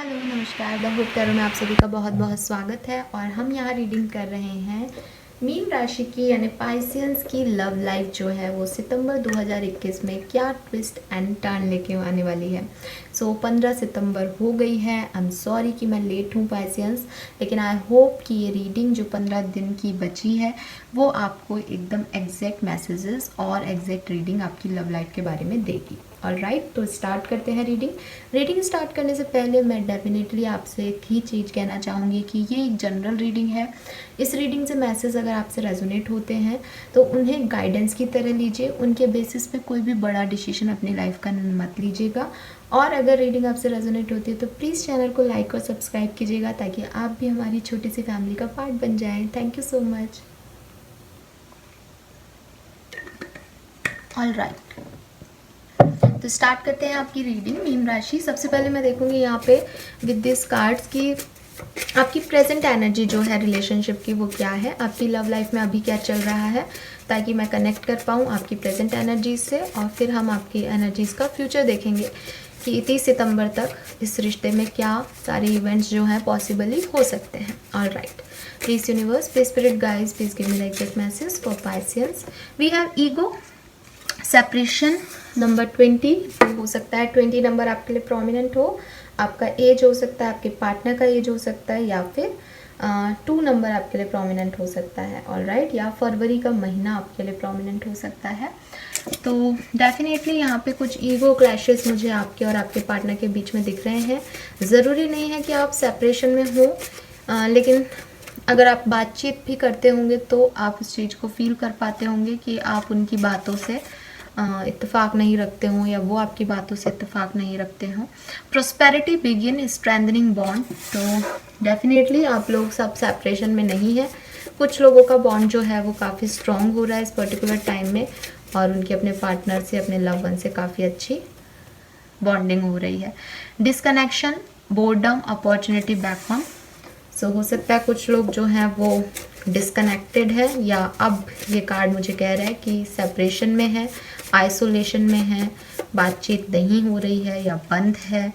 Hello नमस्कार, the hope tarot में आप सभी का बहुत बहुत स्वागत है। और हम यहाँ रीडिंग कर रहे हैं मीन राशि की यानी पाइसियंस की लव लाइफ जो है वो सितंबर 2021 में क्या ट्विस्ट एंड टर्न लेके आने वाली है। 15 सितंबर हो गई है। आई एम सॉरी कि मैं लेट हूँ पाइसियंस, लेकिन आई होप कि ये रीडिंग जो 15 दिन की बची है वो आपको एकदम एग्जैक्ट मैसेजेस और एग्जैक्ट रीडिंग आपकी लव लाइफ के बारे में देगी। ऑलराइट, तो स्टार्ट करते हैं रीडिंग स्टार्ट करने से पहले मैं डेफिनेटली आपसे एक ही चीज़ कहना चाहूँगी कि ये एक जनरल रीडिंग है। इस रीडिंग से मैसेज अगर आपसे रेजोनेट होते हैं तो उन्हें गाइडेंस की तरह लीजिए, उनके बेसिस पे कोई भी बड़ा डिसीजन अपनी लाइफ का मत लीजिएगा। और अगर रीडिंग आपसे रेजोनेट होती है तो प्लीज़ चैनल को लाइक और सब्सक्राइब कीजिएगा ताकि आप भी हमारी छोटी सी फैमिली का पार्ट बन जाएं। Thank you so much. All right, तो स्टार्ट करते हैं आपकी रीडिंग मीन राशि। सबसे पहले मैं देखूंगी यहाँ पे विद दिस कार्ड्स की आपकी प्रेजेंट एनर्जी जो है रिलेशनशिप की वो क्या है, आपकी लव लाइफ में अभी क्या चल रहा है, ताकि मैं कनेक्ट कर पाऊँ आपकी प्रेजेंट एनर्जीज से। और फिर हम आपकी एनर्जीज का फ्यूचर देखेंगे कि 30 सितंबर तक इस रिश्ते में क्या सारे इवेंट्स जो हैं पॉसिबली हो सकते हैं। All right, please universe, please spirit guides, please give me the exact message for Pisceans. We have ego, separation, number 20 हो सकता है 20 नंबर आपके लिए प्रोमिनेंट हो, आपका एज हो सकता है, आपके पार्टनर का एज हो सकता है, या फिर 2 नंबर आपके लिए प्रोमिनेंट हो सकता है। ऑल राइट, या फरवरी का महीना आपके लिए प्रोमिनेंट हो सकता है। तो डेफिनेटली यहाँ पे कुछ ईगो क्लैशेस मुझे आपके और आपके पार्टनर के बीच में दिख रहे हैं। ज़रूरी नहीं है कि आप सेपरेशन में हो, लेकिन अगर आप बातचीत भी करते होंगे तो आप उस चीज़ को फील कर पाते होंगे कि आप उनकी बातों से इत्तेफाक नहीं रखते हो या वो आपकी बातों से इत्तेफाक नहीं रखते हो। प्रोस्पेरिटी बिगिन स्ट्रेंथनिंग बॉन्ड, तो डेफिनेटली आप लोग सब सेपरेशन में नहीं है। कुछ लोगों का बॉन्ड जो है वो काफ़ी स्ट्रॉन्ग हो रहा है इस पर्टिकुलर टाइम में, और उनके अपने पार्टनर से, अपने लव वन से काफ़ी अच्छी बॉन्डिंग हो रही है। Disconnection, boredom, opportunity back home. So हो सकता है कुछ लोग जो हैं वो डिसकनेक्टेड है, या अब ये कार्ड मुझे कह रहा है कि सेपरेशन में है, आइसोलेशन में है, बातचीत नहीं हो रही है या बंद है,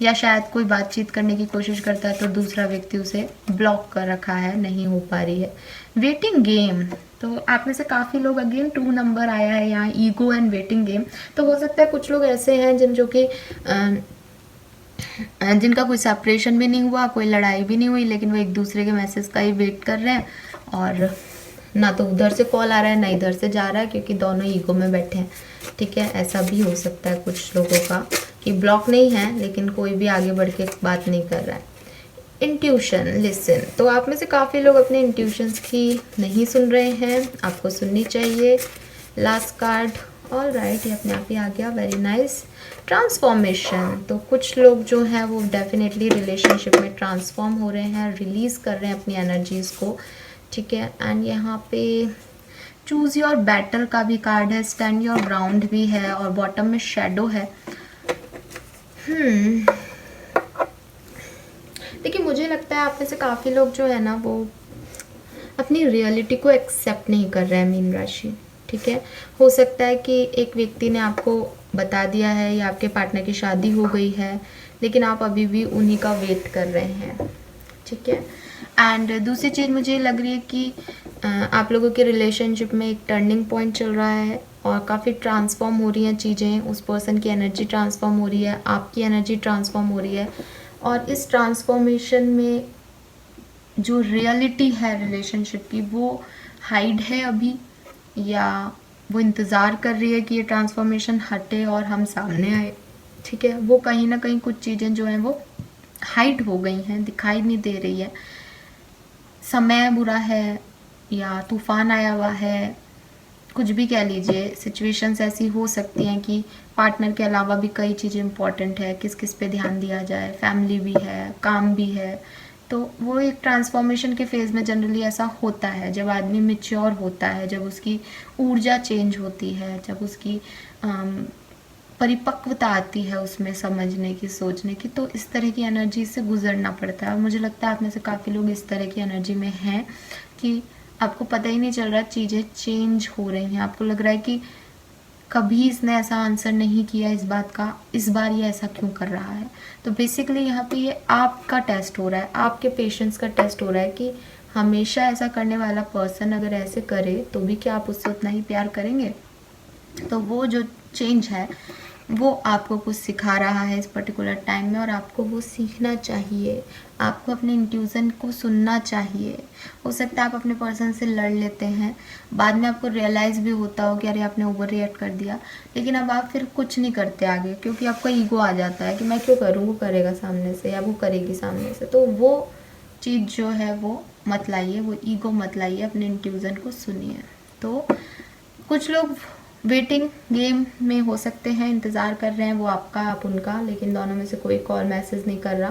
या शायद कोई बातचीत करने की कोशिश करता है तो दूसरा व्यक्ति उसे ब्लॉक कर रखा है, नहीं हो पा रही है। वेटिंग गेम, तो आप में से काफ़ी लोग, अगेन 2 नंबर आया है यहाँ, ईगो एंड वेटिंग गेम। तो हो सकता है कुछ लोग ऐसे हैं जिनका कोई सेपरेशन भी नहीं हुआ, कोई लड़ाई भी नहीं हुई, लेकिन वो एक दूसरे के मैसेज का ही वेट कर रहे हैं, और ना तो उधर से कॉल आ रहा है ना इधर से जा रहा है, क्योंकि दोनों ईगो में बैठे हैं। ठीक है, ऐसा भी हो सकता है कुछ लोगों का कि ब्लॉक नहीं है लेकिन कोई भी आगे बढ़ के बात नहीं कर रहा है। इंट्यूशन, लिसन, तो आप में से काफ़ी लोग अपने इंट्यूशंस की नहीं सुन रहे हैं, आपको सुननी चाहिए। लास्ट कार्ड, ऑल राइट, ये अपने आप ही आ गया, वेरी नाइस। ट्रांसफॉर्मेशन, तो कुछ लोग जो हैं वो डेफिनेटली रिलेशनशिप में ट्रांसफॉर्म हो रहे हैं, रिलीज़ कर रहे हैं अपनी एनर्जीज़ को। ठीक है, एंड यहाँ पे चूज़ योर बैटल का भी कार्ड है, स्टैंड योर ग्राउंड भी है, और बॉटम में शेडो है। देखिए, मुझे लगता है आप में से काफ़ी लोग जो है ना वो अपनी रियलिटी को एक्सेप्ट नहीं कर रहे हैं मीन राशि। ठीक है, हो सकता है कि एक व्यक्ति ने आपको बता दिया है या आपके पार्टनर की शादी हो गई है, लेकिन आप अभी भी उन्हीं का वेट कर रहे हैं। ठीक है, एंड दूसरी चीज़ मुझे लग रही है कि आप लोगों के रिलेशनशिप में एक टर्निंग पॉइंट चल रहा है और काफ़ी ट्रांसफॉर्म हो रही हैं चीज़ें, उस पर्सन की एनर्जी ट्रांसफॉर्म हो रही है, आपकी एनर्जी ट्रांसफॉर्म हो रही है, और इस ट्रांसफॉर्मेशन में जो रियलिटी है रिलेशनशिप की वो हाइड है अभी, या वो इंतज़ार कर रही है कि ये ट्रांसफॉर्मेशन हटे और हम सामने आए। ठीक है, वो कहीं ना कहीं कुछ चीज़ें जो हैं वो हाइड हो गई हैं, दिखाई नहीं दे रही है। समय बुरा है या तूफान आया हुआ है, कुछ भी कह लीजिए, सिचुएशंस ऐसी हो सकती हैं कि पार्टनर के अलावा भी कई चीज़ें इंपॉर्टेंट है, किस किस पे ध्यान दिया जाए, फैमिली भी है, काम भी है। तो वो एक ट्रांसफॉर्मेशन के फेज़ में जनरली ऐसा होता है जब आदमी मेच्योर होता है, जब उसकी ऊर्जा चेंज होती है, जब उसकी परिपक्वता आती है उसमें समझने की, सोचने की, तो इस तरह की एनर्जी से गुजरना पड़ता है। और मुझे लगता है आप में से काफ़ी लोग इस तरह की एनर्जी में हैं कि आपको पता ही नहीं चल रहा, चीज़ें चेंज हो रही हैं, आपको लग रहा है कि कभी इसने ऐसा आंसर नहीं किया इस बात का, इस बार ये ऐसा क्यों कर रहा है। तो बेसिकली यहाँ पे ये आपका टेस्ट हो रहा है, आपके पेशेंस का टेस्ट हो रहा है कि हमेशा ऐसा करने वाला पर्सन अगर ऐसे करे तो भी क्या आप उससे उतना ही प्यार करेंगे। तो वो जो चेंज है वो आपको कुछ सिखा रहा है इस पर्टिकुलर टाइम में, और आपको वो सीखना चाहिए। आपको अपने इंट्यूज़न को सुनना चाहिए। हो सकता है आप अपने पर्सन से लड़ लेते हैं, बाद में आपको रियलाइज़ भी होता हो कि अरे आपने ओवर रिएक्ट कर दिया, लेकिन अब आप फिर कुछ नहीं करते आगे, क्योंकि आपका ईगो आ जाता है कि मैं क्यों करूँ, वो करेगा सामने से या वो करेगी सामने से। तो वो चीज़ जो है वो मत लाइए, वो ईगो मत लाइए, अपने इंट्यूज़न को सुनिए। तो कुछ लोग वेटिंग गेम में हो सकते हैं, इंतज़ार कर रहे हैं, वो आपका आप उनका, लेकिन दोनों में से कोई कॉल मैसेज नहीं कर रहा।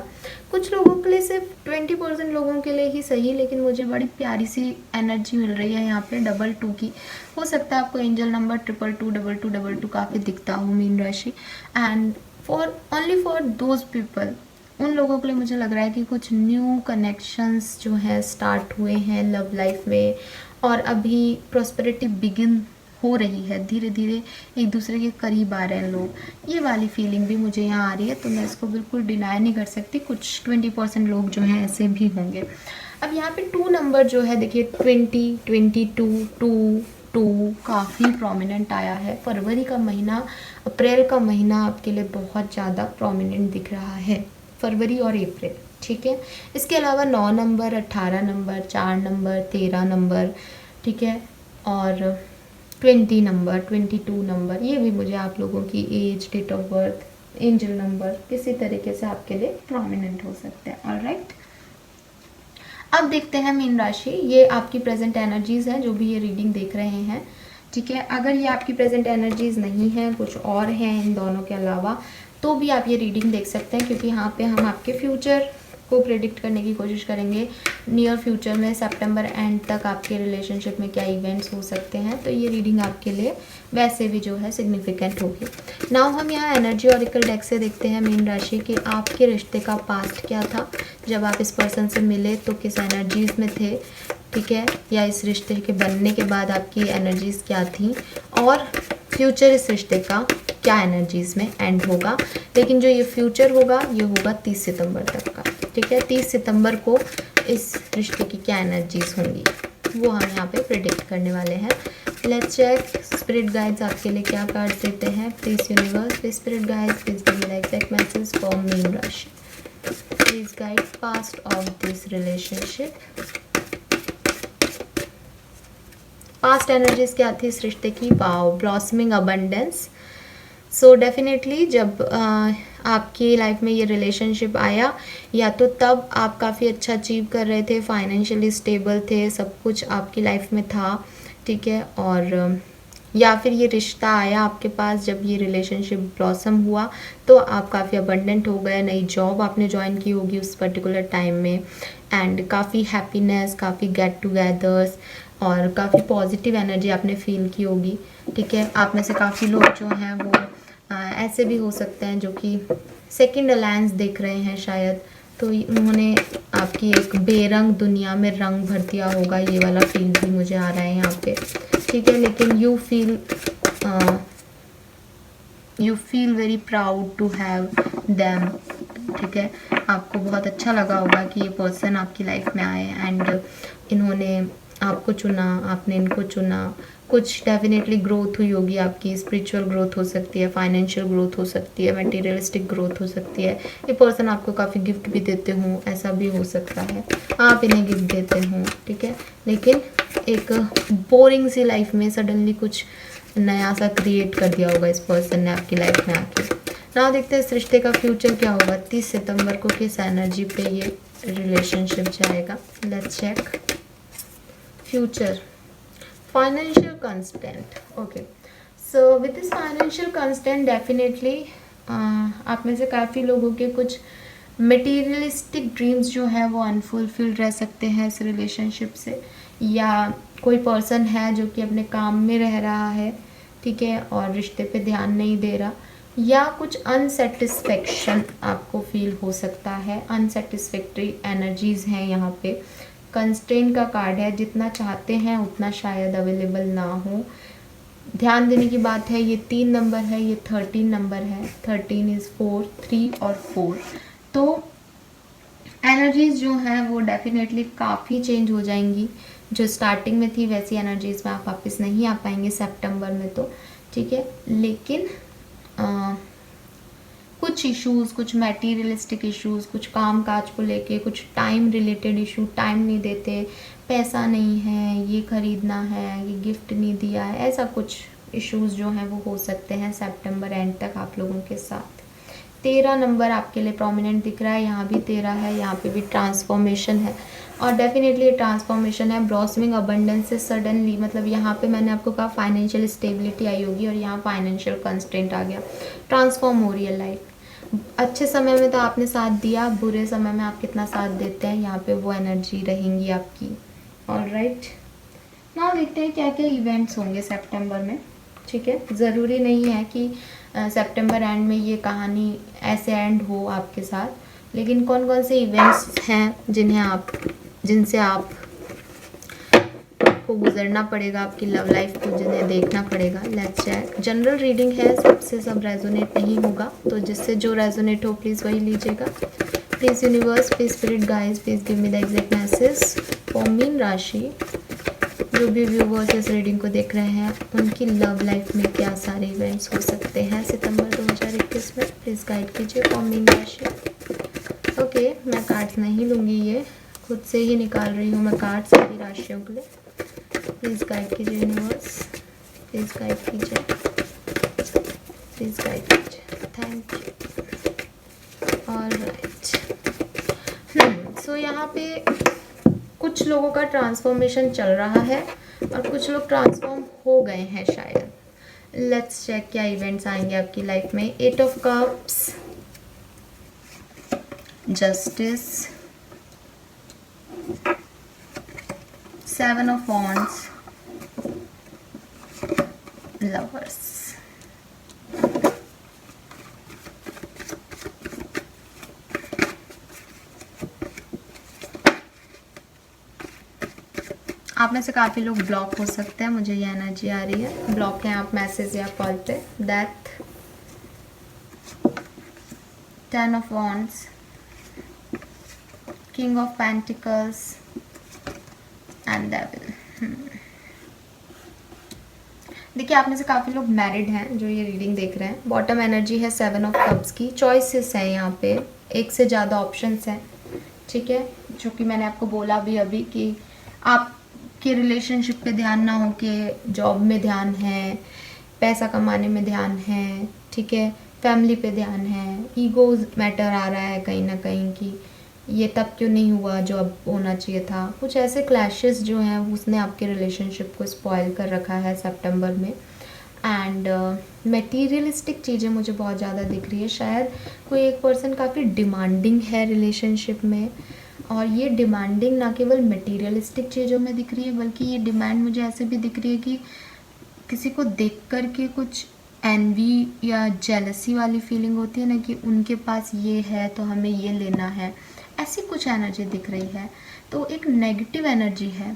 कुछ लोगों के लिए सिर्फ 20% लोगों के लिए ही सही, लेकिन मुझे बड़ी प्यारी सी एनर्जी मिल रही है यहाँ पे 22 की। हो सकता है आपको एंजल नंबर 222 2222 काफ़ी दिखता हो मीन राशि। And only for those people, उन लोगों के लिए मुझे लग रहा है कि कुछ न्यू कनेक्शंस जो है स्टार्ट हुए हैं लव लाइफ में, और अभी प्रॉस्पेरिटी बिगिन हो रही है, धीरे धीरे एक दूसरे के करीब आ रहे हैं लोग। ये वाली फीलिंग भी मुझे यहाँ आ रही है, तो मैं इसको बिल्कुल डिनाई नहीं कर सकती। कुछ 20% लोग जो हैं ऐसे भी होंगे। अब यहाँ पे 2 नंबर जो है देखिए 20, 22, 2 काफ़ी प्रोमिनेंट आया है। फरवरी का महीना, अप्रैल का महीना आपके लिए बहुत ज़्यादा प्रोमिनेंट दिख रहा है, फरवरी और अप्रैल, ठीक है। इसके अलावा 9 नंबर, 18 नंबर, 4 नंबर, 13 नंबर, ठीक है, और 20 नंबर, 22 नंबर, ये भी मुझे आप लोगों की age, date of birth, angel number किसी तरीके से आपके लिए प्रोमिनेंट हो सकते हैं। ऑलराइट, अब देखते हैं मीन राशि, ये आपकी प्रेजेंट एनर्जीज हैं जो भी ये रीडिंग देख रहे हैं, ठीक है। अगर ये आपकी प्रेजेंट एनर्जीज नहीं है, कुछ और हैं इन दोनों के अलावा, तो भी आप ये रीडिंग देख सकते हैं, क्योंकि यहाँ पे हम आपके फ्यूचर को प्रेडिक्ट करने की कोशिश करेंगे। नियर फ्यूचर में सितंबर एंड तक आपके रिलेशनशिप में क्या इवेंट्स हो सकते हैं, तो ये रीडिंग आपके लिए वैसे भी जो है सिग्निफिकेंट होगी। नाउ हम यहाँ एनर्जी ऑरिकल डेक से देखते हैं मीन राशि कि आपके रिश्ते का पास्ट क्या था, जब आप इस पर्सन से मिले तो किस एनर्जीज में थे, ठीक है, या इस रिश्ते के बनने के बाद आपकी एनर्जीज क्या थी, और फ्यूचर इस रिश्ते का क्या एनर्जीज में एंड होगा। लेकिन जो ये फ्यूचर होगा ये होगा 30 सितंबर तक का, ठीक है। 30 सितंबर को इस रिश्ते की क्या एनर्जीज होंगी वो हम यहाँ पे प्रेडिक्ट करने वाले हैं। लेट्स चेक स्पिरिट गाइड्स आपके लिए क्या कार्ड्स देते हैं। Please universe, please spirit guides, please give me the exact message for मीन राशि। Please guide past of this relationship. Past energies क्या थी इस रिश्ते की? Wow, blossoming abundance. So definitely जब आपकी लाइफ में ये रिलेशनशिप आया, या तो तब आप काफ़ी अच्छा अचीव कर रहे थे, फाइनेंशियली स्टेबल थे, सब कुछ आपकी लाइफ में था, ठीक है, और या फिर ये रिश्ता आया आपके पास जब ये रिलेशनशिप ब्लॉसम हुआ तो आप काफ़ी अबंडेंट हो गए, नई जॉब आपने ज्वाइन की होगी उस पर्टिकुलर टाइम में, एंड काफ़ी हैप्पीनेस, काफ़ी गेट टुगेदर्स और काफ़ी पॉजिटिव एनर्जी आपने फील की होगी, ठीक है। आप में से काफ़ी लोग जो हैं वो ऐसे भी हो सकते हैं जो कि सेकंड अलायंस देख रहे हैं शायद, तो उन्होंने आपकी एक बेरंग दुनिया में रंग भर दिया होगा, ये वाला फील भी मुझे आ रहा है यहाँ पे, ठीक है। लेकिन you feel very proud to have them, ठीक है। आपको बहुत अच्छा लगा होगा कि ये पर्सन आपकी लाइफ में आए एंड इन्होंने आपको चुना, आपने इनको चुना। कुछ डेफिनेटली ग्रोथ हुई होगी आपकी, स्पिरिचुअल ग्रोथ हो सकती है, फाइनेंशियल ग्रोथ हो सकती है, मटेरियलिस्टिक ग्रोथ हो सकती है। ये पर्सन आपको काफ़ी गिफ्ट भी देते हों, ऐसा भी हो सकता है, आप इन्हें गिफ्ट देते हों, ठीक है। लेकिन एक बोरिंग सी लाइफ में सडनली कुछ नया सा क्रिएट कर दिया होगा इस पर्सन ने आपकी लाइफ में आके। ना देखते हैं इस रिश्ते का फ्यूचर क्या होगा। 30 सितंबर को किस एनर्जी पे ये रिलेशनशिप जाएगा। Let's check future. Financial constant, okay. So with this financial constant definitely आप में से काफ़ी लोगों के कुछ मटेरियलिस्टिक ड्रीम्स जो है वो अनफुलफिल्ड रह सकते हैं इस रिलेशनशिप से, या कोई पर्सन है जो कि अपने काम में रह रहा है, ठीक है, और रिश्ते पे ध्यान नहीं दे रहा, या कुछ अनसेटिस्फेक्शन आपको फील हो सकता है। अनसेटिस्फैक्ट्री एनर्जीज़ हैं यहाँ पे। कंस्ट्रेंट का कार्ड है, जितना चाहते हैं उतना शायद अवेलेबल ना हो, ध्यान देने की बात है, ये 3 नंबर है, ये 13 नंबर है, 13 इज़ 4, 3 और 4। तो एनर्जीज़ जो हैं वो डेफिनेटली काफ़ी चेंज हो जाएंगी। जो स्टार्टिंग में थी वैसी एनर्जीज़ में आप वापस नहीं आ पाएंगे सितंबर में, तो ठीक है। लेकिन कुछ इश्यूज़, कुछ मटेरियलिस्टिक इश्यूज़, कुछ काम काज को लेके, कुछ टाइम रिलेटेड इशू, टाइम नहीं देते, पैसा नहीं है, ये ख़रीदना है, ये गिफ्ट नहीं दिया है, ऐसा कुछ इश्यूज़ जो हैं वो हो सकते हैं सितंबर एंड तक आप लोगों के साथ। 13 नंबर आपके लिए प्रोमिनेंट दिख रहा है, यहाँ भी 13 है, यहाँ पे भी ट्रांसफॉर्मेशन है और डेफिनेटली ट्रांसफॉर्मेशन है ब्लॉसमिंग अबंडेंस से सडनली। मतलब यहाँ पे मैंने आपको कहा फाइनेंशियल स्टेबिलिटी आई होगी और यहाँ फाइनेंशियल कंस्ट्रेंट आ गया। ट्रांसफॉर्म हो रही है लाइफ। अच्छे समय में तो आपने साथ दिया, बुरे समय में आप कितना साथ देते हैं, यहाँ पे वो एनर्जी रहेंगी आपकी। ऑलराइट, नाउ देखते हैं क्या क्या इवेंट्स होंगे सितंबर में। ठीक है, ज़रूरी नहीं है कि सितंबर एंड में ये कहानी ऐसे एंड हो आपके साथ, लेकिन कौन कौन से इवेंट्स हैं जिनसे आप को गुजरना पड़ेगा, आपकी लव लाइफ को जिन्हें देखना पड़ेगा। Let's check. जनरल रीडिंग है, सबसे सब रेजोनेट नहीं होगा, तो जिससे जो रेजोनेट हो प्लीज़ वही लीजिएगा। Please universe, please spirit guides, please give me the exact message for मीन राशि। जो भी व्यूवर्स इस रीडिंग को देख रहे हैं उनकी लव लाइफ में क्या सारे इवेंट्स हो सकते हैं सितंबर 2021 में, प्लीज़ गाइड कीजिए फॉर मीन राशि। ओके, मैं कार्ड्स नहीं लूँगी, ये खुद से ही निकाल रही हूँ मैं कार्ड्स सभी राशियों के लिए। प्लीज़ गाइड कीजिए यूनिवर्स, प्लीज़ गाइड कीजिए, प्लीज़ गाइड कीजिए, थैंक यू। ऑलराइट, सो यहाँ पे कुछ लोगों का ट्रांसफॉर्मेशन चल रहा है और कुछ लोग ट्रांसफॉर्म हो गए हैं शायद। लेट्स चेक क्या इवेंट्स आएंगे आपकी लाइफ में। 8 of cups, justice, 7 of wands, lovers. आप में से काफ़ी लोग ब्लॉक हो सकते हैं, मुझे ये एनर्जी आ रही है। ब्लॉक हैं आप मैसेज या कॉल पे। Death, 10 of wands, king of pentacles and devil. देखिए, आप में से काफ़ी लोग मैरिड हैं जो ये रीडिंग देख रहे हैं। बॉटम एनर्जी है 7 ऑफ कप्स की। चॉइसेस हैं यहाँ पे, एक से ज़्यादा ऑप्शंस हैं, ठीक है। जो कि मैंने आपको बोला भी अभी कि आपके रिलेशनशिप पे ध्यान ना हो के जॉब में ध्यान है, पैसा कमाने में ध्यान है, ठीक है, फैमिली पे ध्यान है, ईगोज मैटर आ रहा है कहीं ना कहीं कि ये तब क्यों नहीं हुआ जो अब होना चाहिए था। कुछ ऐसे क्लैशेस जो हैं उसने आपके रिलेशनशिप को स्पॉइल कर रखा है सितंबर में। एंड मटेरियलिस्टिक चीज़ें मुझे बहुत ज़्यादा दिख रही है। शायद कोई एक पर्सन काफ़ी डिमांडिंग है रिलेशनशिप में, और ये डिमांडिंग ना केवल मटेरियलिस्टिक चीज़ों में दिख रही है, बल्कि ये डिमांड मुझे ऐसे भी दिख रही है कि किसी को देख कर के कुछ एनवी या जेलसी वाली फीलिंग होती है ना, कि उनके पास ये है तो हमें ये लेना है, ऐसी कुछ एनर्जी दिख रही है। तो एक नेगेटिव एनर्जी है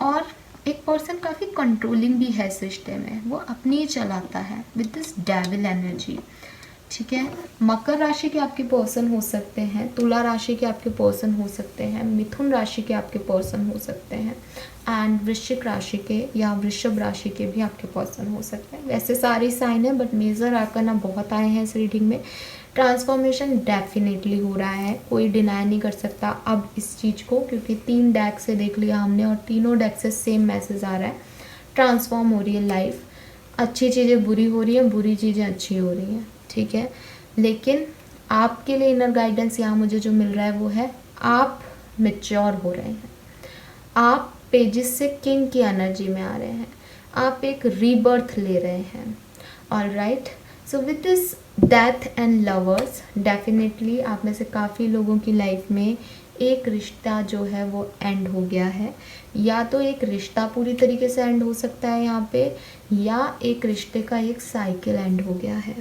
और एक पर्सन काफ़ी कंट्रोलिंग भी है इस रिश्ते में, वो अपनी ही चलाता है विद दिस डेविल एनर्जी, ठीक है। मकर राशि के आपके पर्सन हो सकते हैं, तुला राशि के आपके पर्सन हो सकते हैं, मिथुन राशि के आपके पर्सन हो सकते हैं, एंड वृश्चिक राशि के या वृषभ राशि के भी आपके पर्सन हो सकते हैं। वैसे सारी साइन है, बट मेजर आर्कना बहुत आए हैं इस रीडिंग में। ट्रांसफॉर्मेशन डेफिनेटली हो रहा है, कोई डिनाई नहीं कर सकता अब इस चीज़ को, क्योंकि 3 डेक से देख लिया हमने और तीनों डेक से सेम मैसेज आ रहा है। ट्रांसफॉर्म हो रही है लाइफ, अच्छी चीज़ें बुरी हो रही हैं, बुरी चीज़ें अच्छी हो रही हैं, ठीक है। लेकिन आपके लिए इनर गाइडेंस यहाँ मुझे जो मिल रहा है वो है आप मैच्योर हो रहे हैं, आप पेजेस से किंग की एनर्जी में आ रहे हैं, आप एक रीबर्थ ले रहे हैं। Alright, so with this death and lovers, definitely आप में से काफ़ी लोगों की लाइफ में एक रिश्ता जो है वो एंड हो गया है, या तो एक रिश्ता पूरी तरीके से एंड हो सकता है यहाँ पे, या एक रिश्ते का एक साइकिल एंड हो गया है।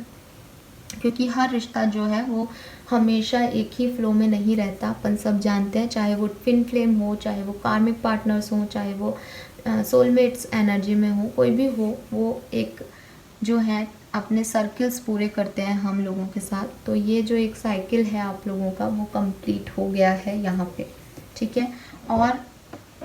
क्योंकि हर रिश्ता जो है वो हमेशा एक ही फ्लो में नहीं रहता, अपन सब जानते हैं, चाहे वो ट्विन फ्लेम हो, चाहे वो कार्मिक पार्टनर्स हों, चाहे वो सोलमेट्स एनर्जी में हो, कोई भी हो, वो एक जो है अपने सर्कल्स पूरे करते हैं हम लोगों के साथ। तो ये जो एक साइकिल है आप लोगों का वो कंप्लीट हो गया है यहाँ पे, ठीक है। और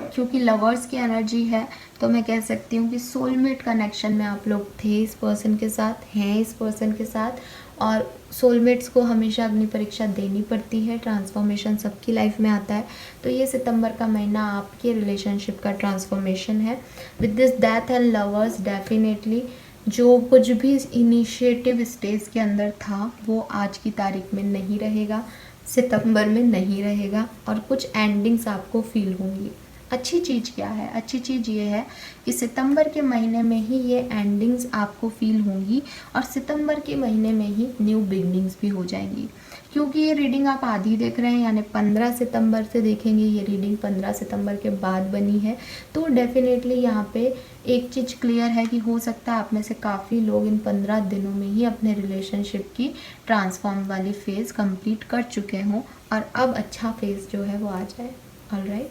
क्योंकि लवर्स की एनर्जी है तो मैं कह सकती हूँ कि सोलमेट कनेक्शन में आप लोग थे इस पर्सन के साथ, हैं इस पर्सन के साथ। और सोलमेट्स को हमेशा अग्नि परीक्षा देनी पड़ती है, ट्रांसफॉर्मेशन सबकी लाइफ में आता है। तो ये सितंबर का महीना आपके रिलेशनशिप का ट्रांसफॉर्मेशन है। With this death and lovers definitely जो कुछ भी इनिशिएटिव स्टेज के अंदर था वो आज की तारीख में नहीं रहेगा, सितंबर में नहीं रहेगा, और कुछ एंडिंग्स आपको फील होंगी। अच्छी चीज़ क्या है? अच्छी चीज़ ये है कि सितंबर के महीने में ही ये एंडिंग्स आपको फील होंगी और सितंबर के महीने में ही न्यू बिगनिंग्स भी हो जाएंगी। क्योंकि ये रीडिंग आप आधी देख रहे हैं, यानी 15 सितंबर से देखेंगे, ये रीडिंग 15 सितंबर के बाद बनी है। तो डेफिनेटली यहाँ पे एक चीज़ क्लियर है कि हो सकता है आप में से काफ़ी लोग इन 15 दिनों में ही अपने रिलेशनशिप की ट्रांसफॉर्म वाली फेज़ कंप्लीट कर चुके हों और अब अच्छा फेज़ जो है वो आ जाए। Alright,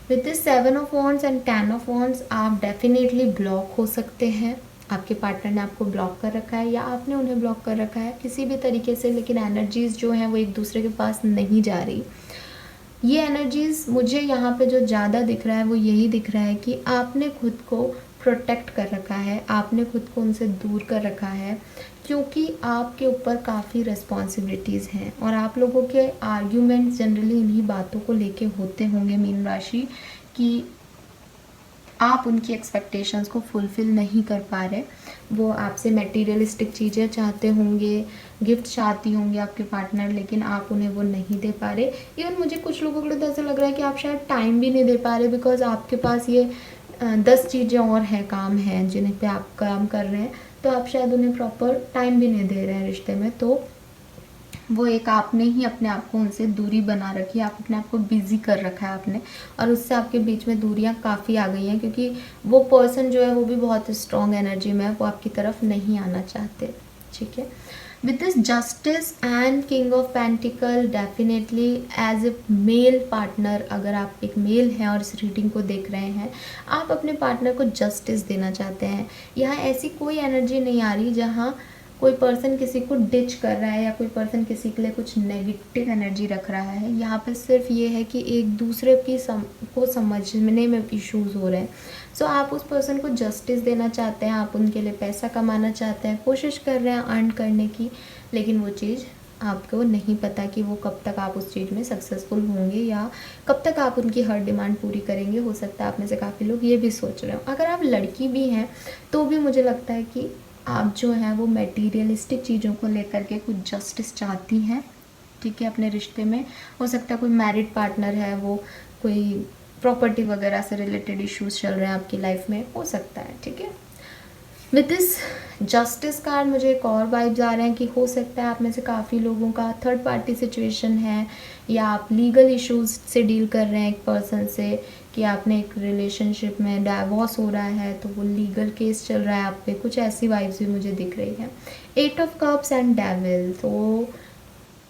with this 7 of wands and 10 of wands आप डेफिनेटली ब्लॉक हो सकते हैं। आपके पार्टनर ने आपको ब्लॉक कर रखा है या आपने उन्हें ब्लॉक कर रखा है किसी भी तरीके से, लेकिन एनर्जीज़ जो हैं वो एक दूसरे के पास नहीं जा रही। ये एनर्जीज़ मुझे यहाँ पे जो ज़्यादा दिख रहा है वो यही दिख रहा है कि आपने खुद को प्रोटेक्ट कर रखा है, आपने खुद को उनसे दूर कर रखा है, क्योंकि आपके ऊपर काफ़ी रिस्पॉन्सिबिलिटीज़ हैं और आप लोगों के आर्ग्यूमेंट्स जनरली इन्हीं बातों को लेके होते होंगे मीन राशि, कि आप उनकी एक्सपेक्टेशंस को फुलफ़िल नहीं कर पा रहे। वो आपसे मटेरियलिस्टिक चीज़ें चाहते होंगे, गिफ्ट चाहती होंगे आपके पार्टनर, लेकिन आप उन्हें वो नहीं दे पा रहे। इवन मुझे कुछ लोगों को तो ऐसा लग रहा है कि आप शायद टाइम भी नहीं दे पा रहे, बिकॉज आपके पास ये 10 चीज़ें और हैं, काम हैं जिन्हें पे आप काम कर रहे हैं, तो आप शायद उन्हें प्रॉपर टाइम भी नहीं दे रहे हैं रिश्ते में। तो वो एक आपने ही अपने आप को उनसे दूरी बना रखी है, आप अपने आप को बिज़ी कर रखा है आपने, और उससे आपके बीच में दूरियां काफ़ी आ गई हैं, क्योंकि वो पर्सन जो है वो भी बहुत स्ट्रॉन्ग एनर्जी में है, वो आपकी तरफ नहीं आना चाहते। ठीक है, with this justice and king of pentacle, definitely as a male partner, अगर आप एक मेल हैं और इस रीडिंग को देख रहे हैं, आप अपने पार्टनर को जस्टिस देना चाहते हैं। यहाँ ऐसी कोई एनर्जी नहीं आ रही जहाँ कोई पर्सन किसी को डिच कर रहा है या कोई पर्सन किसी के लिए कुछ नेगेटिव एनर्जी रख रहा है। यहाँ पे सिर्फ ये है कि एक दूसरे की को समझने में इश्यूज हो रहे हैं। सो आप उस पर्सन को जस्टिस देना चाहते हैं, आप उनके लिए पैसा कमाना चाहते हैं, कोशिश कर रहे हैं अर्न करने की, लेकिन वो चीज़ आपको नहीं पता कि वो कब तक आप उस चीज़ में सक्सेसफुल होंगे या कब तक आप उनकी हर डिमांड पूरी करेंगे। हो सकता है आप में से काफ़ी लोग ये भी सोच रहे हो। अगर आप लड़की भी हैं तो भी मुझे लगता है कि आप जो है वो मटेरियलिस्टिक चीज़ों को लेकर के कुछ जस्टिस चाहती हैं। ठीक है, अपने रिश्ते में हो सकता है कोई मैरिड पार्टनर है, वो कोई प्रॉपर्टी वगैरह से रिलेटेड इश्यूज चल रहे हैं आपकी लाइफ में, हो सकता है। ठीक है, विद दिस जस्टिस कार्ड मुझे एक और वाइब्स आ रहे हैं कि हो सकता है आप में से काफ़ी लोगों का थर्ड पार्टी सिचुएशन है या आप लीगल इश्यूज से डील कर रहे हैं एक पर्सन से, कि आपने एक रिलेशनशिप में डाइवोर्स हो रहा है तो वो लीगल केस चल रहा है आप पे, कुछ ऐसी वाइब्स भी मुझे दिख रही है। 8 ऑफ कप्स एंड डेविल, तो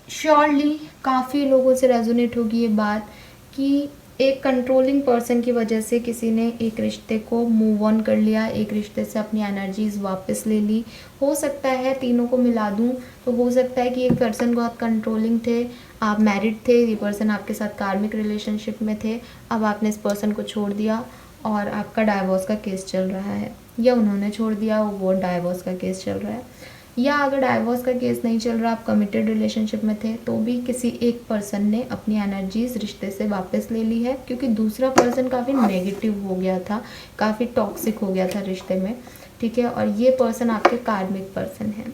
श्योरली काफ़ी लोगों से रेजोनेट होगी ये बात कि एक कंट्रोलिंग पर्सन की वजह से किसी ने एक रिश्ते को मूव ऑन कर लिया, एक रिश्ते से अपनी एनर्जीज वापस ले ली। हो सकता है तीनों को मिला दूं तो हो सकता है कि एक पर्सन बहुत कंट्रोलिंग थे, आप मैरिड थे, ये पर्सन आपके साथ कार्मिक रिलेशनशिप में थे, अब आपने इस पर्सन को छोड़ दिया और आपका डाइवोर्स का केस चल रहा है, या उन्होंने छोड़ दिया वो डाइवोर्स का केस चल रहा है। या अगर डाइवोर्स का केस नहीं चल रहा, आप कमिटेड रिलेशनशिप में थे, तो भी किसी एक पर्सन ने अपनी एनर्जीज रिश्ते से वापस ले ली है, क्योंकि दूसरा पर्सन काफ़ी नेगेटिव हो गया था, काफ़ी टॉक्सिक हो गया था रिश्ते में। ठीक है, और ये पर्सन आपके कार्मिक पर्सन है।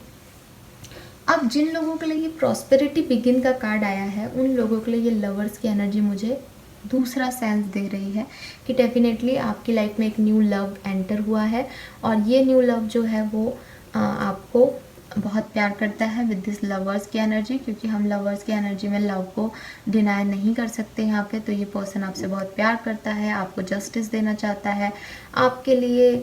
अब जिन लोगों के लिए ये प्रॉस्पेरिटी बिगिन का कार्ड आया है, उन लोगों के लिए ये लवर्स की एनर्जी मुझे दूसरा सेंस दे रही है कि डेफिनेटली आपकी लाइफ में एक न्यू लव एंटर हुआ है, और ये न्यू लव जो है वो आपको बहुत प्यार करता है विद दिस लवर्स की एनर्जी, क्योंकि हम लवर्स की एनर्जी में लव को डिनाई नहीं कर सकते यहाँ पे। तो ये पर्सन आपसे बहुत प्यार करता है, आपको जस्टिस देना चाहता है, आपके लिए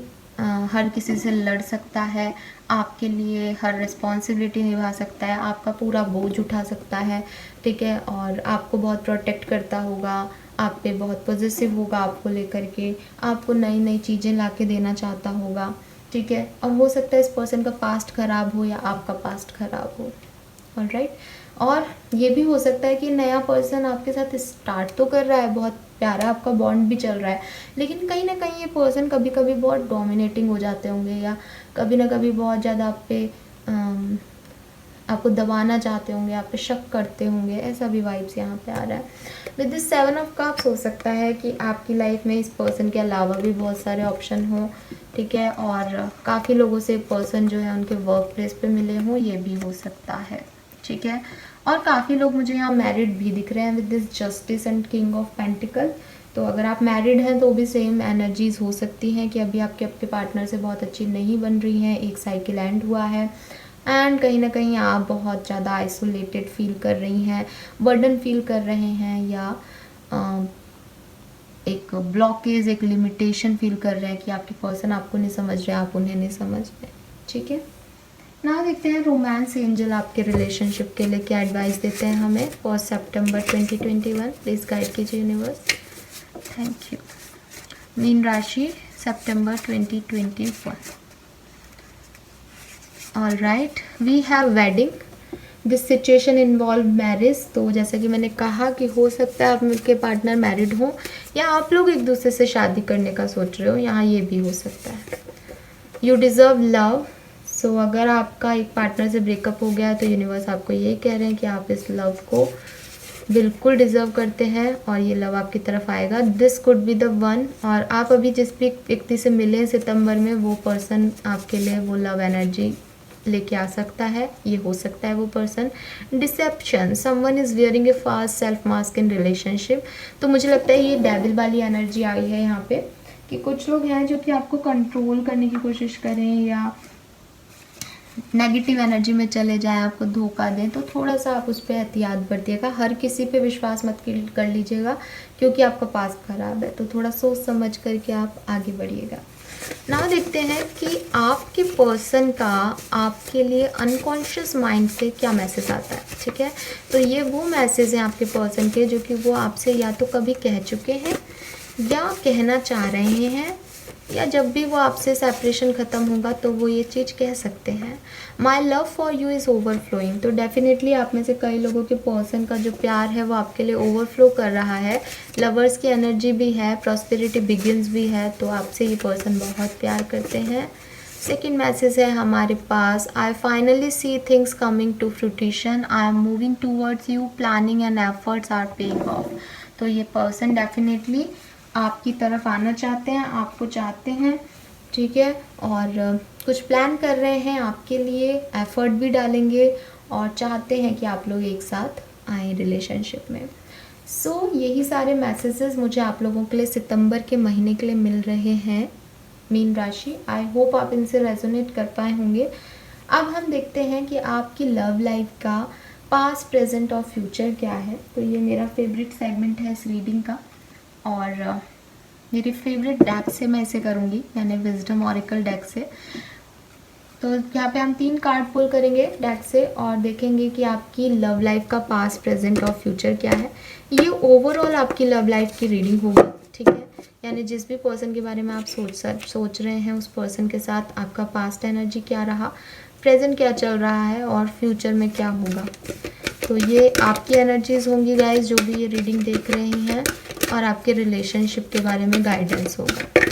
हर किसी से लड़ सकता है, आपके लिए हर रिस्पॉन्सिबिलिटी निभा सकता है, आपका पूरा बोझ उठा सकता है, ठीक है, और आपको बहुत प्रोटेक्ट करता होगा, आप पे बहुत पॉजिटिव होगा आपको लेकर के, आपको नई नई चीज़ें ला के देना चाहता होगा, ठीक है। और हो सकता है इस पर्सन का पास्ट ख़राब हो या आपका पास्ट ख़राब हो, ऑलराइट। और ये भी हो सकता है कि नया पर्सन आपके साथ स्टार्ट तो कर रहा है, बहुत प्यारा आपका बॉन्ड भी चल रहा है, लेकिन कहीं ना कहीं ये पर्सन कभी कभी बहुत डोमिनेटिंग हो जाते होंगे, या कभी ना कभी बहुत ज़्यादा आप पे आपको दबाना चाहते होंगे, आप पे शक करते होंगे, ऐसा भी वाइब्स यहाँ पे आ रहा है। विद दिस 7 ऑफ कप्स हो सकता है कि आपकी लाइफ में इस पर्सन के अलावा भी बहुत सारे ऑप्शन हो, ठीक है, और काफ़ी लोगों से पर्सन जो है उनके वर्क प्लेस पे मिले हों, ये भी हो सकता है, ठीक है। और काफ़ी लोग मुझे यहाँ मैरिड भी दिख रहे हैं with this justice and king of pentacle. तो अगर आप मैरिड हैं तो भी सेम एनर्जीज हो सकती हैं कि अभी आपके पार्टनर से बहुत अच्छी नहीं बन रही हैं, एक साइकिल एंड हुआ है, एंड कहीं ना कहीं आप बहुत ज़्यादा आइसोलेटेड फील कर रही हैं, बर्डन फील कर रहे हैं, या एक ब्लॉकेज, एक लिमिटेशन फील कर रहे हैं कि आपके पर्सन आपको नहीं समझ रहे, आप उन्हें नहीं समझ रहे, ठीक है ना। देखते हैं रोमांस एंजल आपके रिलेशनशिप के लिए क्या एडवाइस देते हैं हमें फॉर सितंबर 2021। प्लीज़ गाइड कीजिए यूनिवर्स, थैंक यू। मीन राशि सितंबर 2021। All right, we have wedding, this situation involve marriage. तो जैसा कि मैंने कहा कि हो सकता है आपके पार्टनर मैरिड हो, या आप लोग एक दूसरे से शादी करने का सोच रहे हो, यहाँ ये भी हो सकता है। You deserve love. सो अगर आपका एक पार्टनर से ब्रेकअप हो गया है तो यूनिवर्स आपको यही कह रहे हैं कि आप इस लव को बिल्कुल डिज़र्व करते हैं और ये लव आपकी तरफ आएगा। This could be the one. और आप अभी जिस भी व्यक्ति से मिले सितंबर में, वो पर्सन आपके लिए वो लव एनर्जी लेके आ सकता है, ये हो सकता है वो person. Deception, someone is wearing a फास्ट सेल्फ मास्क इन रिलेशनशिप। तो मुझे लगता है ये डेविल वाली एनर्जी आई है यहाँ पे, कि कुछ लोग हैं जो कि आपको कंट्रोल करने की कोशिश करें या नेगेटिव एनर्जी में चले जाएं, आपको धोखा दें, तो थोड़ा सा आप उस पर एहतियात बरतिएगा। हर किसी पे विश्वास मत कर लीजिएगा, क्योंकि आपका पास्ट खराब है, तो थोड़ा सोच समझ करके आप आगे बढ़िएगा। ना देखते हैं कि आपके पर्सन का आपके लिए अनकॉन्शियस माइंड से क्या मैसेज आता है, ठीक है। तो ये वो मैसेज हैं आपके पर्सन के जो कि वो आपसे या तो कभी कह चुके हैं या कहना चाह रहे हैं, या जब भी वो आपसे सेपरेशन ख़त्म होगा तो वो ये चीज़ कह सकते हैं। My love for you is overflowing. तो डेफिनेटली आप में से कई लोगों के पर्सन का जो प्यार है वो आपके लिए ओवरफ्लो कर रहा है। लवर्स की एनर्जी भी है, प्रॉस्पेरिटी बिगिंस भी है, तो आपसे ये पर्सन बहुत प्यार करते हैं। सेकेंड मैसेज है हमारे पास, I finally see things coming to fruition, I am moving towards you, planning and efforts are paying off. तो ये पर्सन डेफिनेटली आपकी तरफ आना चाहते हैं, आपको चाहते हैं, ठीक है, और कुछ प्लान कर रहे हैं आपके लिए, एफर्ट भी डालेंगे और चाहते हैं कि आप लोग एक साथ आएँ रिलेशनशिप में। सो यही सारे मैसेजेस मुझे आप लोगों के लिए सितंबर के महीने के लिए मिल रहे हैं मीन राशि। आई होप आप इनसे रेजोनेट कर पाए होंगे। अब हम देखते हैं कि आपकी लव लाइफ का पास्ट, प्रेजेंट और फ्यूचर क्या है। तो ये मेरा फेवरेट सेगमेंट है इस रीडिंग का, और मेरी फेवरेट डेक से मैं इसे करूँगी, यानी विजडम ऑरेकल डेक से। तो यहाँ पे हम 3 कार्ड पुल करेंगे डेक से और देखेंगे कि आपकी लव लाइफ का पास्ट, प्रेजेंट और फ्यूचर क्या है। ये ओवरऑल आपकी लव लाइफ की रीडिंग होगी, ठीक है, यानी जिस भी पर्सन के बारे में आप सोच रहे हैं उस पर्सन के साथ आपका पास्ट एनर्जी क्या रहा, प्रेजेंट क्या चल रहा है और फ्यूचर में क्या होगा। तो ये आपकी एनर्जीज होंगी गाइस जो भी ये रीडिंग देख रहे हैं, और आपके रिलेशनशिप के बारे में गाइडेंस होगा।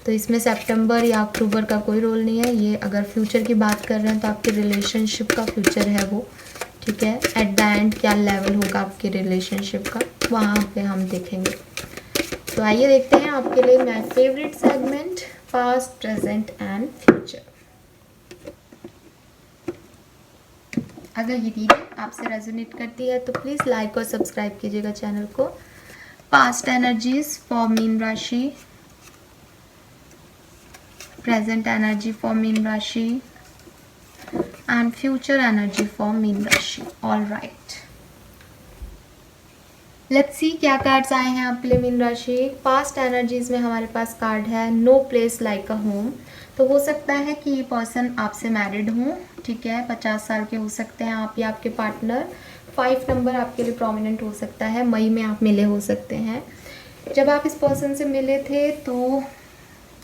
तो इसमें सितंबर या अक्टूबर का कोई रोल नहीं है। ये अगर फ्यूचर की बात कर रहे हैं तो आपके रिलेशनशिप का फ्यूचर है वो, ठीक है। एट द एंड क्या लेवल होगा आपके रिलेशनशिप का, वहाँ पे हम देखेंगे। तो आइए देखते हैं आपके लिए my favourite segment, past, present and future. अगर ये रीडिंग आपसे रेजोनेट करती है तो प्लीज़ लाइक और सब्सक्राइब कीजिएगा चैनल को। पास्ट एनर्जीज फॉर मीन राशि, present energy for Mean Rashi and future energy for Mean Rashi. All right. Let's see क्या कार्ड्स आए हैं आपके लिए मीन राशि। पास्ट एनर्जीज में हमारे पास कार्ड है no place like a home. तो हो सकता है कि ये पर्सन आपसे मैरिड हो, ठीक है, 50 साल के हो सकते हैं आप या आपके पार्टनर। 5 नंबर आपके लिए प्रोमिनेंट हो सकता है। मई में आप मिले हो सकते हैं। जब आप इस पर्सन से मिले थे तो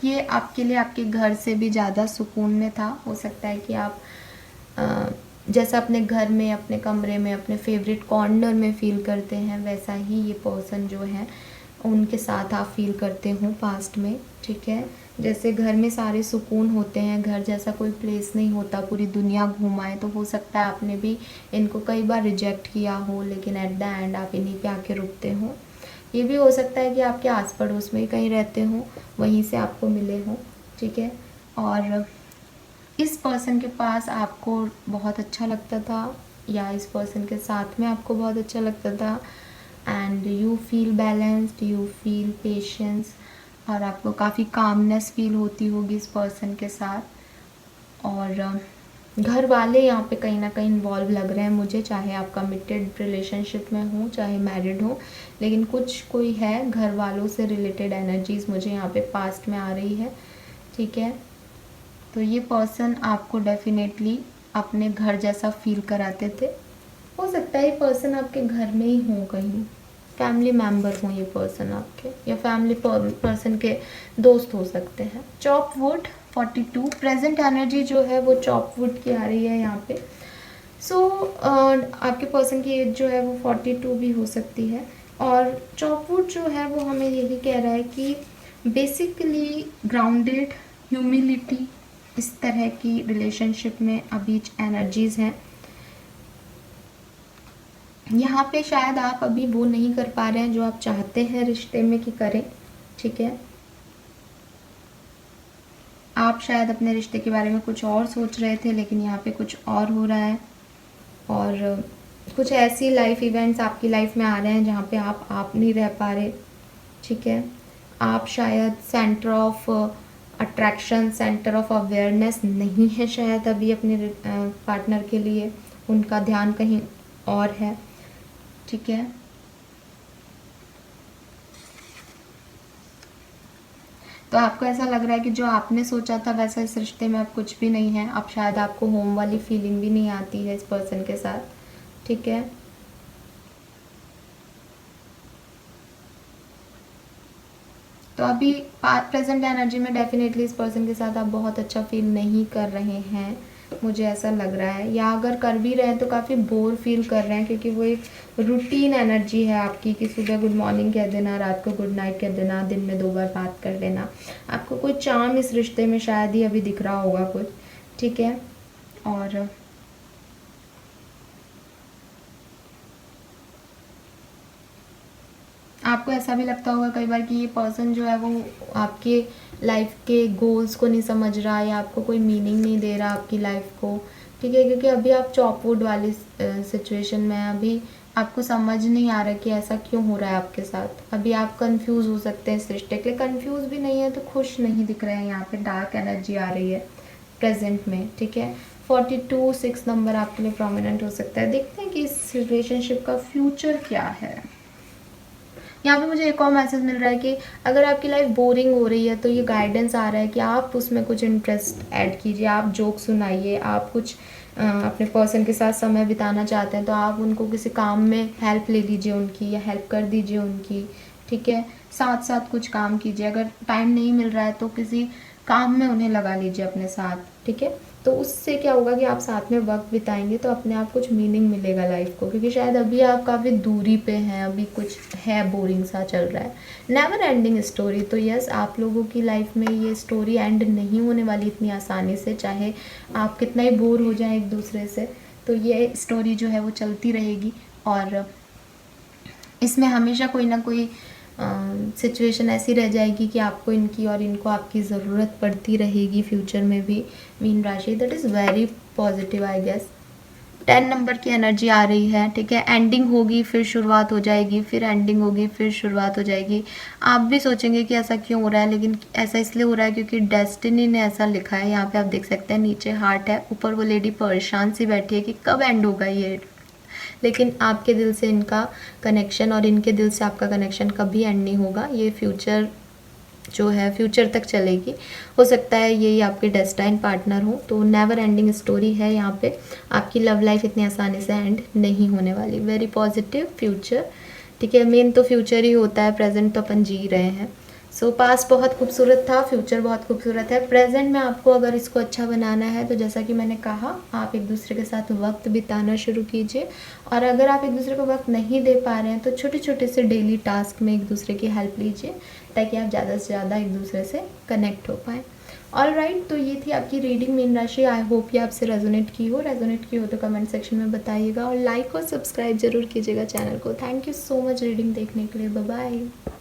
ये आपके लिए आपके घर से भी ज़्यादा सुकून में था। हो सकता है कि आप जैसा अपने घर में, अपने कमरे में, अपने फेवरेट कॉर्नर में फील करते हैं, वैसा ही ये पर्सन जो है उनके साथ आप फील करते हो पास्ट में, ठीक है। जैसे घर में सारे सुकून होते हैं, घर जैसा कोई प्लेस नहीं होता, पूरी दुनिया घुमाए, तो हो सकता है आपने भी इनको कई बार रिजेक्ट किया हो, लेकिन एट द एंड आप इन्हीं पे आके रुकते हो। ये भी हो सकता है कि आपके आस पड़ोस में ही कहीं रहते हो, वहीं से आपको मिले हो, ठीक है। और इस पर्सन के पास आपको बहुत अच्छा लगता था या इस पर्सन के साथ में आपको बहुत अच्छा लगता था, and you feel balanced, you feel patience, और आपको काफ़ी कामनेस फील होती होगी इस पर्सन के साथ। और घर वाले यहाँ पे कहीं ना कहीं इन्वॉल्व लग रहे हैं मुझे, चाहे आप कमिटेड रिलेशनशिप में हो चाहे मैरिड हो, लेकिन कुछ कोई है घर वालों से रिलेटेड एनर्जीज मुझे यहाँ पे पास्ट में आ रही है, ठीक है। तो ये पर्सन आपको डेफिनेटली अपने घर जैसा फील कराते थे। हो सकता है ये पर्सन आपके घर में ही हो, कहीं फैमिली मेम्बर हो ये पर्सन आपके, या फैमिली पर्सन के दोस्त हो सकते हैं। चॉप वुड 42 प्रेजेंट एनर्जी जो है वो चॉप वुड की आ रही है यहाँ पे। सो आपके पर्सन की एज जो है वो 42 भी हो सकती है। और चॉप वुड जो है वो हमें यही कह रहा है कि बेसिकली ग्राउंडेड, ह्यूमिलिटी, इस तरह की रिलेशनशिप में अभी एनर्जीज हैं। यहाँ पे शायद आप अभी वो नहीं कर पा रहे हैं जो आप चाहते हैं रिश्ते में कि करें, ठीक है। आप शायद अपने रिश्ते के बारे में कुछ और सोच रहे थे, लेकिन यहाँ पे कुछ और हो रहा है। और कुछ ऐसी लाइफ इवेंट्स आपकी लाइफ में आ रहे हैं जहाँ पे आप नहीं रह पा रहे, ठीक है। आप शायद centre of attraction, centre of awareness नहीं है शायद अभी अपने पार्टनर के लिए, उनका ध्यान कहीं और है, ठीक है। तो आपको ऐसा लग रहा है कि जो आपने सोचा था वैसा इस रिश्ते में अब कुछ भी नहीं है। अब शायद आपको होम वाली फीलिंग भी नहीं आती है इस पर्सन के साथ, ठीक है। तो अभी प्रेजेंट एनर्जी में डेफिनेटली इस पर्सन के साथ आप बहुत अच्छा फील नहीं कर रहे हैं, मुझे ऐसा लग रहा है। या अगर कर भी रहे हैं तो काफ़ी बोर फील कर रहे हैं, क्योंकि वो एक रूटीन एनर्जी है आपकी कि सुबह गुड मॉर्निंग कह देना, रात को गुड नाइट कह देना, दिन में 2 बार बात कर लेना। आपको कोई चार्म इस रिश्ते में शायद ही अभी दिख रहा होगा कुछ, ठीक है। और आपको ऐसा भी लगता होगा कई बार कि ये पर्सन जो है वो आपके लाइफ के गोल्स को नहीं समझ रहा, या आपको कोई मीनिंग नहीं दे रहा आपकी लाइफ को, ठीक है। क्योंकि अभी आप चॉपवुड वाली सिचुएशन में, अभी आपको समझ नहीं आ रहा कि ऐसा क्यों हो रहा है आपके साथ। अभी आप कंफ्यूज हो सकते हैं इस रिश्ते के लिए, कंफ्यूज भी नहीं है तो खुश नहीं दिख रहे हैं, यहाँ पे डार्क एनर्जी आ रही है प्रेजेंट में, ठीक है। 42 6 नंबर आपके लिए प्रोमिनेंट हो सकता है। देखते हैं कि इस रिलेशनशिप का फ्यूचर क्या है। यहाँ पे मुझे एक और मैसेज मिल रहा है कि अगर आपकी लाइफ बोरिंग हो रही है तो ये गाइडेंस आ रहा है कि आप उसमें कुछ इंटरेस्ट ऐड कीजिए, आप जोक सुनाइए, आप कुछ अपने पर्सन के साथ समय बिताना चाहते हैं तो आप उनको किसी काम में हेल्प ले लीजिए उनकी, या हेल्प कर दीजिए उनकी, ठीक है। साथ साथ कुछ काम कीजिए, अगर टाइम नहीं मिल रहा है तो किसी काम में उन्हें लगा लीजिए अपने साथ, ठीक है। तो उससे क्या होगा कि आप साथ में वक्त बिताएंगे तो अपने आप कुछ मीनिंग मिलेगा लाइफ को, क्योंकि शायद अभी आप काफ़ी दूरी पे हैं, अभी कुछ है बोरिंग सा चल रहा है, नेवर एंडिंग स्टोरी। तो यस, आप लोगों की लाइफ में ये स्टोरी एंड नहीं होने वाली इतनी आसानी से, चाहे आप कितना ही बोर हो जाएं एक दूसरे से, तो ये स्टोरी जो है वो चलती रहेगी। और इसमें हमेशा कोई ना कोई सिचुएशन ऐसी रह जाएगी कि आपको इनकी और इनको आपकी ज़रूरत पड़ती रहेगी फ्यूचर में भी। मीन राशि, that is very positive I guess. 10 number की एनर्जी आ रही है, ठीक है। एंडिंग होगी फिर शुरुआत हो जाएगी, फिर एंडिंग होगी फिर शुरुआत हो जाएगी। आप भी सोचेंगे कि ऐसा क्यों हो रहा है, लेकिन ऐसा इसलिए हो रहा है क्योंकि डेस्टिनी ने ऐसा लिखा है। यहाँ पे आप देख सकते हैं नीचे हार्ट है, ऊपर वो लेडी परेशान सी बैठी है कि कब एंड होगा ये लेकिन आपके दिल से इनका कनेक्शन और इनके दिल से आपका कनेक्शन कभी एंड नहीं होगा। ये फ्यूचर जो है फ्यूचर तक चलेगी। हो सकता है यही आपके डेस्टाइन पार्टनर हो। तो नेवर एंडिंग स्टोरी है यहाँ पे। आपकी लव लाइफ इतनी आसानी से एंड नहीं होने वाली। वेरी पॉजिटिव फ्यूचर, ठीक है। मेन तो फ्यूचर ही होता है, प्रेजेंट तो अपन जी रहे हैं। सो पास्ट बहुत खूबसूरत था, फ्यूचर बहुत खूबसूरत है। प्रेजेंट में आपको अगर इसको अच्छा बनाना है तो जैसा कि मैंने कहा, आप एक दूसरे के साथ वक्त बिताना शुरू कीजिए। और अगर आप एक दूसरे को वक्त नहीं दे पा रहे हैं तो छोटे छोटे से डेली टास्क में एक दूसरे की हेल्प लीजिए, ताकि आप ज़्यादा से ज़्यादा एक दूसरे से कनेक्ट हो पाएँ। ऑल राइट, तो ये थी आपकी रीडिंग मीन राशि। आई होप ये आपसे रेजोनेट की हो तो कमेंट सेक्शन में बताइएगा और लाइक और सब्सक्राइब जरूर कीजिएगा चैनल को। Thank you so much reading देखने के लिए। Bye bye.